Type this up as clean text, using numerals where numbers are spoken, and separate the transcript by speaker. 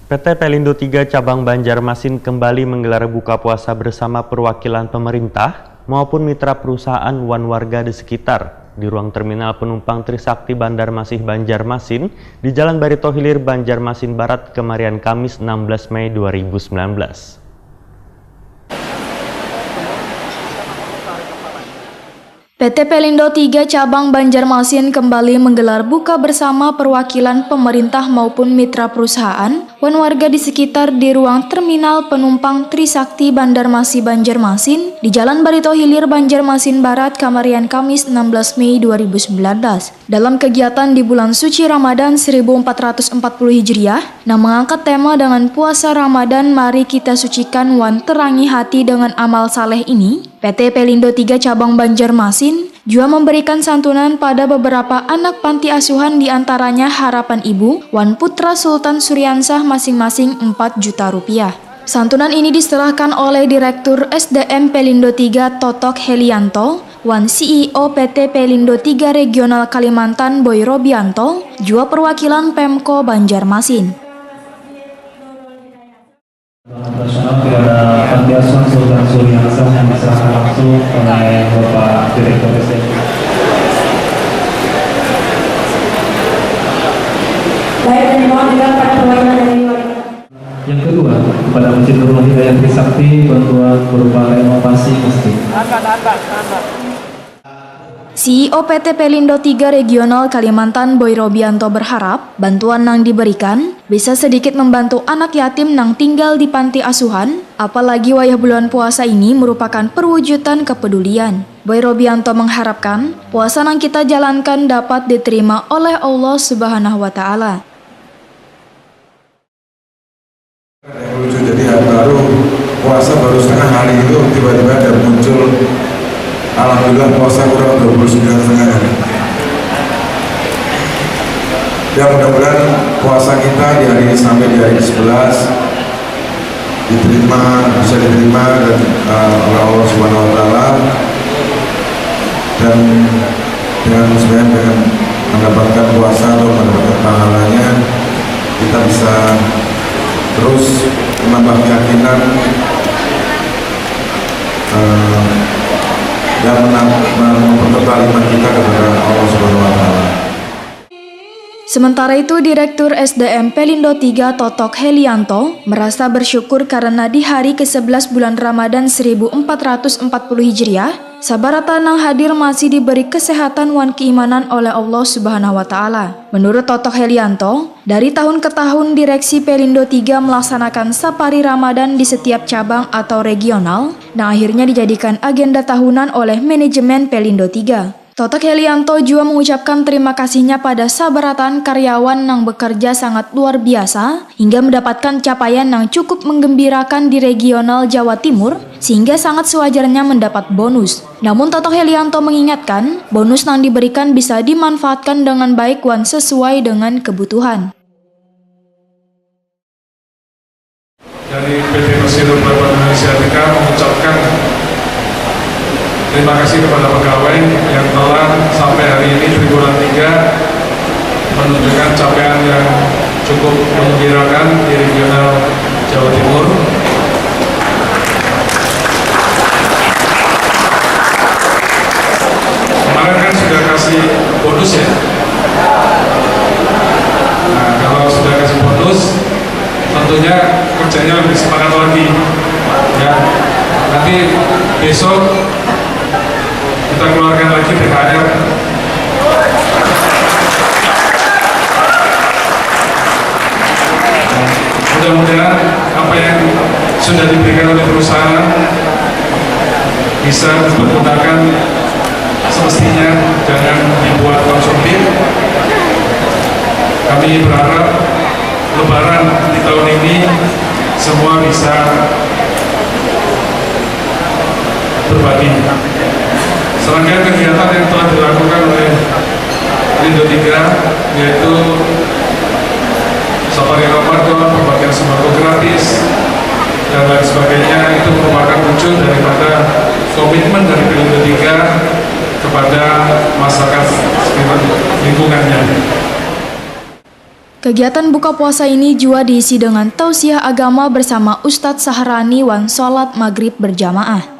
Speaker 1: PT Pelindo 3 Cabang Banjarmasin kembali menggelar buka puasa bersama perwakilan pemerintah maupun mitra perusahaan wan warga di sekitar di ruang terminal penumpang Trisakti Bandar Masih Banjarmasin di Jalan Barito Hilir, Banjarmasin Barat, kemarin Kamis 16 Mei 2019.
Speaker 2: PT Pelindo 3 Cabang Banjarmasin kembali menggelar buka bersama perwakilan pemerintah maupun mitra perusahaan wan warga di sekitar di ruang terminal penumpang Trisakti Bandar Masih Banjarmasin di Jalan Barito Hilir, Banjarmasin Barat, kemarin Kamis 16 Mei 2019. Dalam kegiatan di bulan suci Ramadan 1440 Hijriah yang mengangkat tema dengan puasa Ramadan mari kita sucikan wan terangi hati dengan amal saleh ini, PT Pelindo 3 Cabang Banjarmasin juga memberikan santunan pada beberapa anak panti asuhan, diantaranya Harapan Ibu, Wan Putra Sultan Suryansah masing-masing 4 juta rupiah. Santunan ini diserahkan oleh Direktur SDM Pelindo 3 Totok Helianto, Wan CEO PT Pelindo 3 Regional Kalimantan Boy Robianto, juga perwakilan Pemko Banjarmasin.
Speaker 3: Nasional kepada Panti Asuhan Sultan Suryansah yang diserahkan langsung oleh Bapak Direktur SDM.
Speaker 4: Baik, dan mohon juga pada perwakilan dari
Speaker 3: Yang kedua, kepada Masjid Nurul Hidayah Trisakti bantuan berupa renovasi masjid.
Speaker 2: CEO PT Pelindo 3 Regional Kalimantan Boy Robianto berharap bantuan yang diberikan bisa sedikit membantu anak yatim yang tinggal di panti asuhan, apalagi wayah bulan puasa ini merupakan perwujudan kepedulian. Boy Robianto mengharapkan puasa yang kita jalankan dapat diterima oleh Allah Subhanahu wa Ta'ala.
Speaker 5: Jadi baru puasa baru setengah hari itu tiba-tiba ada muncul, alhamdulillah puasa kurang 29 setengah hari. Ya mudah-mudahan puasa kita di hari ini sampai di hari 11 bisa diterima oleh Allah Subhanahu wa Ta'ala, dan dengan mendapatkan puasa atau mendapatkan pahalanya kita bisa terus menambah keyakinan dan memperteguh iman kita kepada Allah Subhanahu wa Ta'ala.
Speaker 2: Sementara itu, Direktur SDM Pelindo 3 Totok Helianto merasa bersyukur karena di hari ke-11 bulan Ramadan 1440 Hijriah, sabarata nang hadir masih diberi kesehatan wan keimanan oleh Allah Subhanahu wa Ta'ala. Menurut Totok Helianto, dari tahun ke tahun Direksi Pelindo 3 melaksanakan safari Ramadan di setiap cabang atau regional, dan akhirnya dijadikan agenda tahunan oleh manajemen Pelindo 3. Totok Helianto juga mengucapkan terima kasihnya pada sabaratan karyawan yang bekerja sangat luar biasa hingga mendapatkan capaian yang cukup menggembirakan di regional Jawa Timur sehingga sangat sewajarnya mendapat bonus. Namun Totok Helianto mengingatkan bonus yang diberikan bisa dimanfaatkan dengan baik wan sesuai dengan kebutuhan.
Speaker 6: Dari PT Persero Pelabuhan Indonesia TK mengucapkan terima kasih kepada pegawai yang telah sampai hari ini Triwulan 3 menunjukkan capaian yang cukup menggembirakan di regional Jawa Timur. Kemarin kan sudah kasih bonus ya. Nah, kalau sudah kasih bonus, tentunya kerjanya lebih semangat lagi. Ya, nanti besok kita keluarkan lagi THR. Mudah-mudahan apa yang sudah diberikan oleh perusahaan bisa dipergunakan semestinya, jangan dibuat konsumtif. Kami berharap Lebaran di tahun ini semua bisa berbagi. Serangkaian kegiatan yang telah dilakukan oleh Pelindo 3 yaitu safari Ramadan, pembagian sembako gratis, dan lain sebagainya, itu merupakan wujud daripada komitmen dari Pelindo 3 kepada masyarakat sekitar lingkungannya.
Speaker 2: Kegiatan buka puasa ini juga diisi dengan tausiah agama bersama Ustadz Sahrani wan sholat maghrib berjamaah.